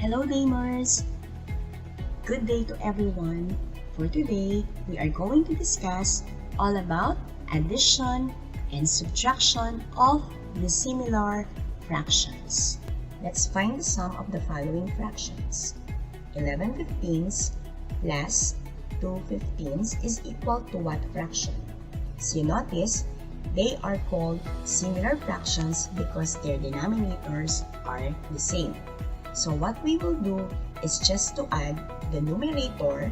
Hello gamers! Good day to everyone. For today, we are going to discuss all about addition and subtraction of dissimilar fractions. Let's find the sum of the following fractions. 11 fifteenths plus 2 fifteenths is equal to what fraction? So you notice, they are called similar fractions because their denominators are the same. So what we will do is just to add the numerator,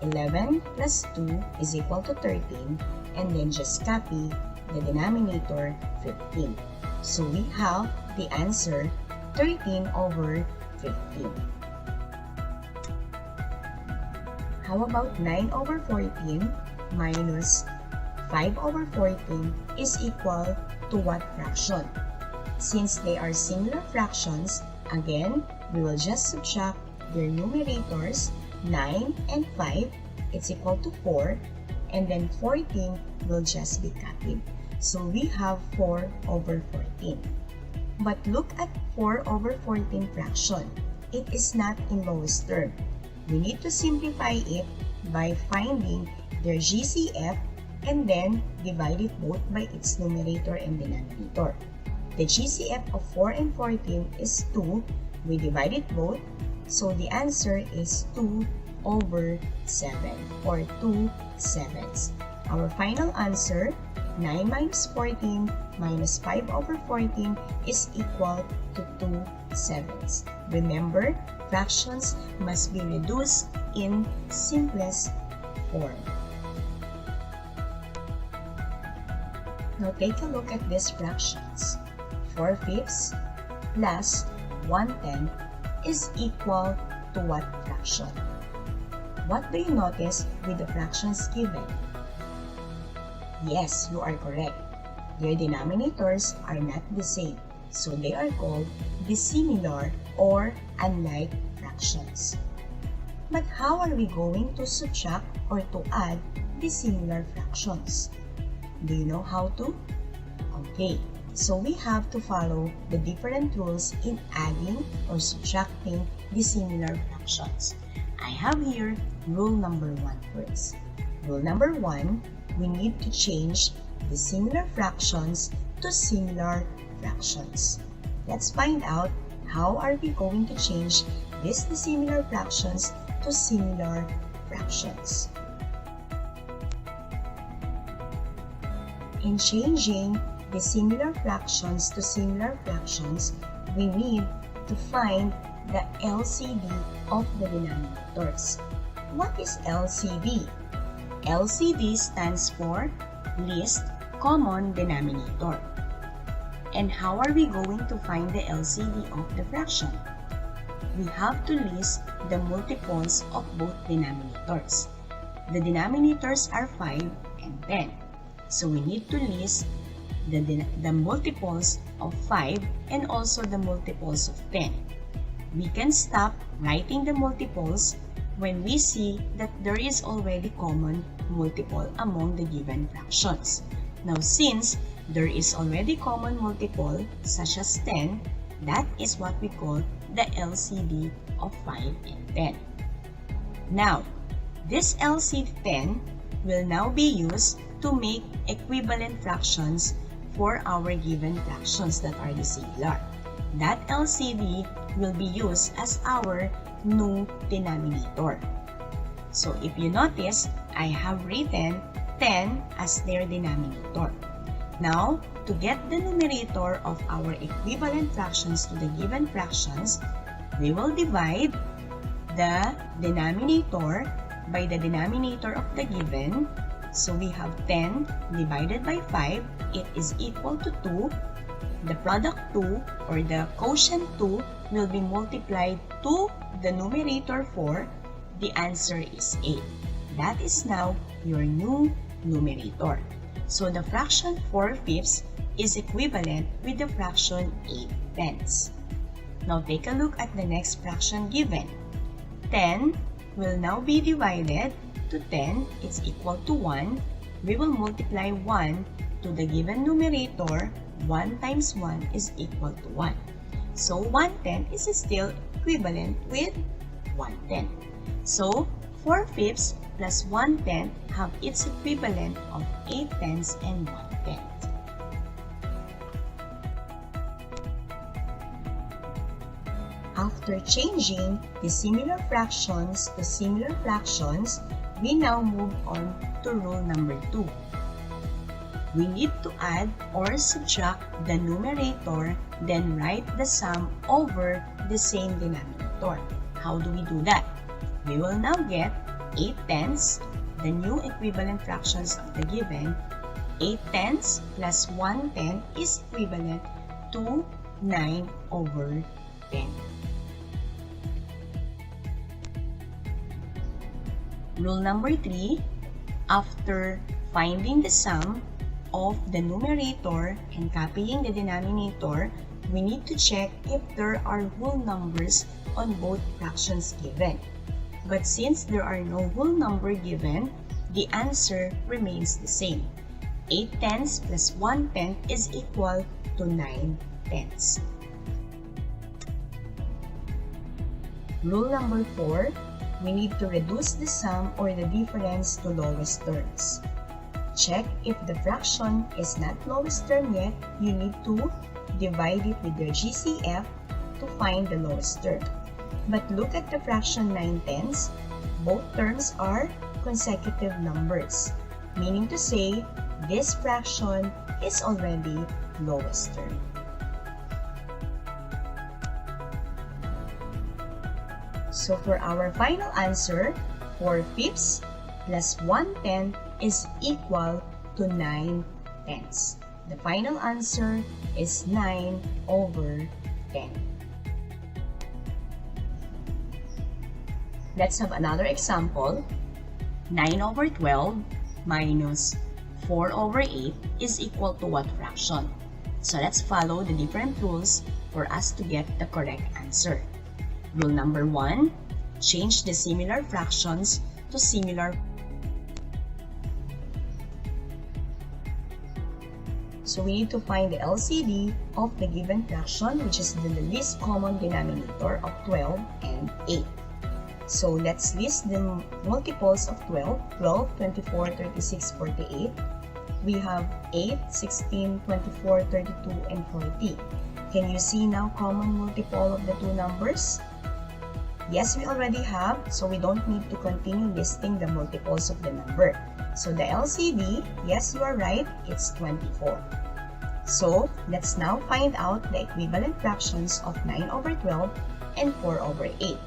11 plus 2 is equal to 13, and then just copy the denominator, 15. So we have the answer, 13 over 15. How about 9 over 14 minus 5 over 14 is equal to what fraction? Since they are similar fractions, again, we will just subtract their numerators, 9 and 5, it's equal to 4, and then 14 will just be copied. So we have 4 over 14. But look at 4 over 14 fraction. It is not in lowest term. We need to simplify it by finding their GCF and then divide it both by its numerator and denominator. The GCF of 4 and 14 is 2. We divide it both, so the answer is 2 over 7 or 2 sevenths. Our final answer, 9 minus 14 minus 5 over 14 is equal to 2 sevenths. Remember, fractions must be reduced in simplest form. Now take a look at these fractions. 4 fifths plus 1/10 is equal to what fraction? What do you notice with the fractions given? Yes, you are correct. Their denominators are not the same, so they are called dissimilar or unlike fractions. But how are we going to subtract or to add dissimilar fractions? Do you know how to? Okay. So we have to follow the different rules in adding or subtracting dissimilar fractions. I have here rule number 1 first. Rule number 1, we need to change dissimilar fractions to similar fractions. Let's find out how are we going to change these dissimilar fractions to similar fractions. In changing dissimilar fractions to similar fractions, we need to find the LCD of the denominators. What is LCD? LCD stands for least common denominator. And how are we going to find the LCD of the fraction? We have to list the multiples of both denominators. The denominators are 5 and 10. So we need to list the multiples of 5 and also the multiples of 10. We can stop writing the multiples when we see that there is already common multiple among the given fractions. Now, since there is already common multiple such as 10, that is what we call the LCD of 5 and 10. Now, this LCD 10 will now be used to make equivalent fractions for our given fractions that are dissimilar. That LCD will be used as our new denominator. So if you notice, I have written 10 as their denominator. Now, to get the numerator of our equivalent fractions to the given fractions, we will divide the denominator by the denominator of the given. So we have 10 divided by 5, it is equal to 2. The product 2 or the quotient 2 will be multiplied to the numerator 4. The answer is 8. That is now your new numerator. So the fraction 4 fifths is equivalent with the fraction 8 tenths. Now take a look at the next fraction given. 10 will now be divided to 10, it's equal to 1. We will multiply 1 to the given numerator. 1 times 1 is equal to 1. So 1/10 is still equivalent with 1/10. So 4/5 plus 1/10 have its equivalent of 8/10 and 1/10. After changing dissimilar fractions to similar fractions, we now move on to rule number 2. We need to add or subtract the numerator, then write the sum over the same denominator. How do we do that? We will now get 8/10, the new equivalent fractions of the given. 8/10 plus 1/10 is equivalent to 9/10. Rule number 3, after finding the sum of the numerator and copying the denominator, we need to check if there are whole numbers on both fractions given. But since there are no whole number given, the answer remains the same. 8/10 plus 1/10 is equal to 9/10. Rule number 4, we need to reduce the sum or the difference to lowest terms. Check if the fraction is not lowest term yet, you need to divide it with your GCF to find the lowest term. But look at the fraction 9/10, both terms are consecutive numbers, meaning to say this fraction is already lowest term. So for our final answer, 4/5 plus 1/10 is equal to 9/10. The final answer is 9/10. Let's have another example. 9/12 minus 4/8 is equal to what fraction? So let's follow the different rules for us to get the correct answer. Rule number 1, change the similar fractions to similar. So we need to find the LCD of the given fraction, which is the least common denominator of 12 and 8. So let's list the multiples of 12, 12, 24, 36, 48. We have 8, 16, 24, 32, and 40. Can you see now common multiple of the two numbers? Yes, we already have, so we don't need to continue listing the multiples of the number. So the LCD, yes, you are right, it's 24. So let's now find out the equivalent fractions of 9/12 and 4/8.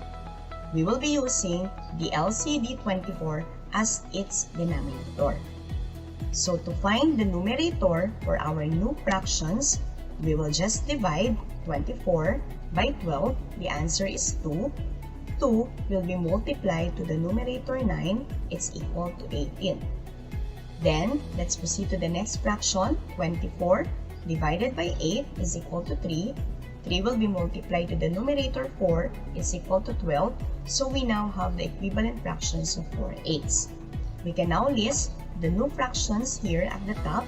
We will be using the LCD 24 as its denominator. So to find the numerator for our new fractions, we will just divide 24 by 12. The answer is 2. 2 will be multiplied to the numerator 9. It's equal to 18. Then, let's proceed to the next fraction. 24 divided by 8 is equal to 3. 3 will be multiplied to the numerator 4 is equal to 12. So we now have the equivalent fractions of 4/8. We can now list the new fractions here at the top.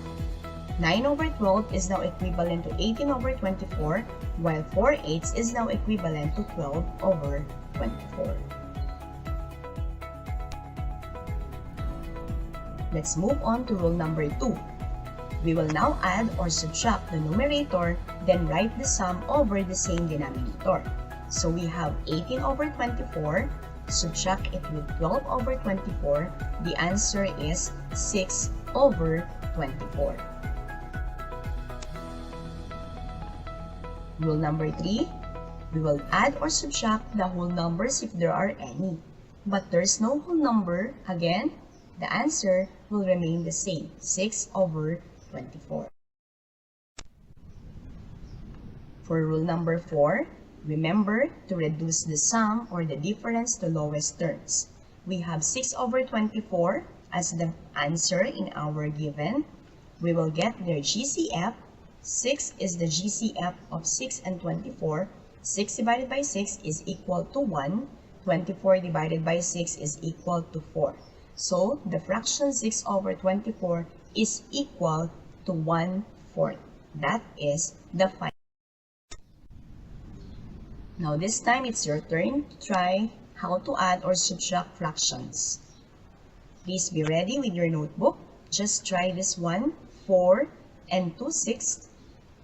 9/12 is now equivalent to 18/24, while 4/8 is now equivalent to 12/24. Let's move on to rule number 2. We will now add or subtract the numerator, then write the sum over the same denominator. So we have 18/24, subtract it with 12/24, the answer is 6/24. Rule number 3, we will add or subtract the whole numbers if there are any. But there's no whole number, again, the answer will remain the same, 6/24. For rule number 4, remember to reduce the sum or the difference to lowest terms. We have 6/24 as the answer in our given. We will get their GCF. 6 is the GCF of 6 and 24. 6 divided by 6 is equal to 1. 24 divided by 6 is equal to 4. So, the fraction 6/24 is equal to 1/4. That is the final. Now this time it's your turn to try how to add or subtract fractions. Please be ready with your notebook. Just try this one. 4 and 2/6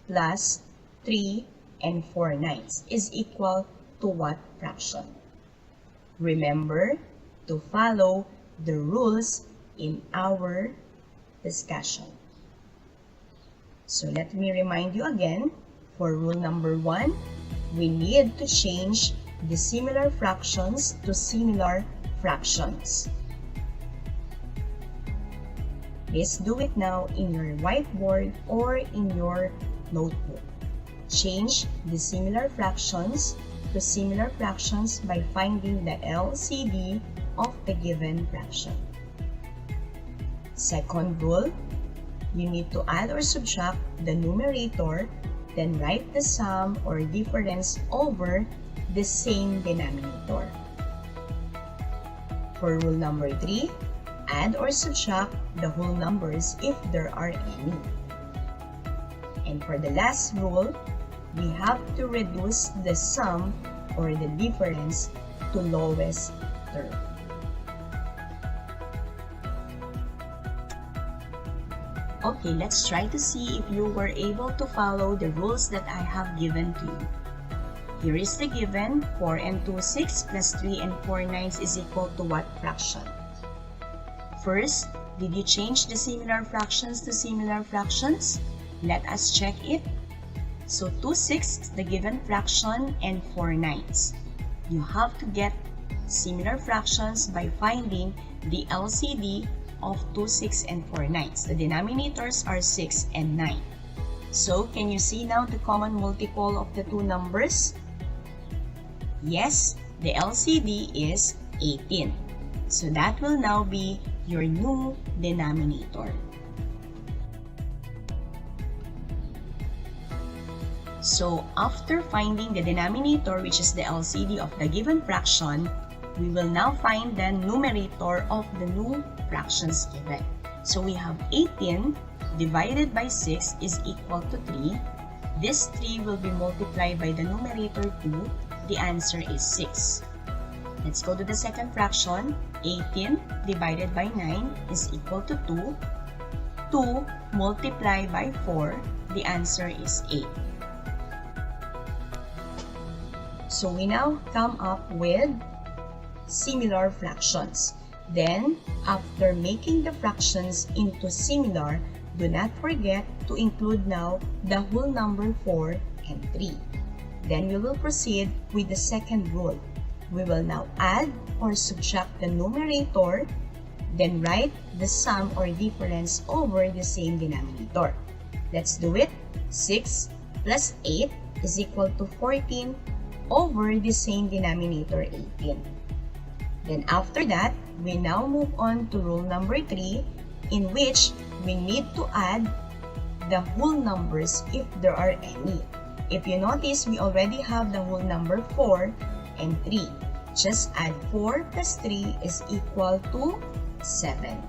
plus 3 and 4/9 is equal to what fraction? Remember to follow the rules in our discussion. So let me remind you again, for rule number 1, we need to change dissimilar fractions to similar fractions. Please do it now in your whiteboard or in your notebook. Change dissimilar fractions to similar fractions by finding the LCD of the given fraction. Second rule, you need to add or subtract the numerator, then write the sum or difference over the same denominator. For rule number 3, add or subtract the whole numbers if there are any. And for the last rule, we have to reduce the sum or the difference to lowest term. Okay, let's try to see if you were able to follow the rules that I have given to you. Here is the given, 4 and 2/6 plus 3 and 4/9 is equal to what fraction? First, did you change the similar fractions to similar fractions? Let us check it. So 2/6, the given fraction, and 4/9. You have to get similar fractions by finding the LCD of 2/6 and 4/9. The denominators are 6 and 9. So, can you see now the common multiple of the two numbers? Yes, the LCD is 18. So, that will now be your new denominator. So, after finding the denominator, which is the LCD of the given fraction, we will now find the numerator of the new fractions given. So, we have 18 divided by 6 is equal to 3. This 3 will be multiplied by the numerator 2. The answer is 6. Let's go to the second fraction. 18 divided by 9 is equal to 2. 2 multiplied by 4, the answer is 8. So we now come up with similar fractions. Then, after making the fractions into similar, do not forget to include now the whole number 4 and 3. Then we will proceed with the second rule. We will now add or subtract the numerator, then write the sum or difference over the same denominator. Let's do it. 6 plus 8 is equal to 14 over the same denominator 18. Then after that, we now move on to rule number 3, in which we need to add the whole numbers if there are any. If you notice, we already have the whole number 4 and 3. Just add 4 plus 3 is equal to 7.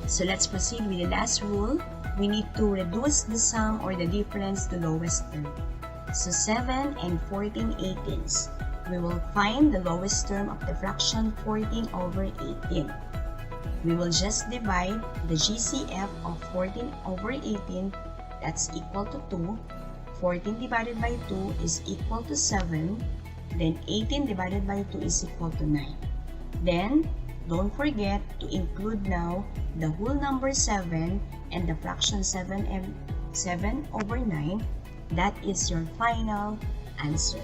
So let's proceed with the last rule. We need to reduce the sum or the difference to lowest term. So 7 and 14/18. We will find the lowest term of the fraction 14 over 18. We will just divide the GCF of 14 over 18. That's equal to 2. 14 divided by 2 is equal to 7. Then 18 divided by 2 is equal to 9. Then, don't forget to include now the whole number 7 and the fraction 7 over 9. That is your final answer.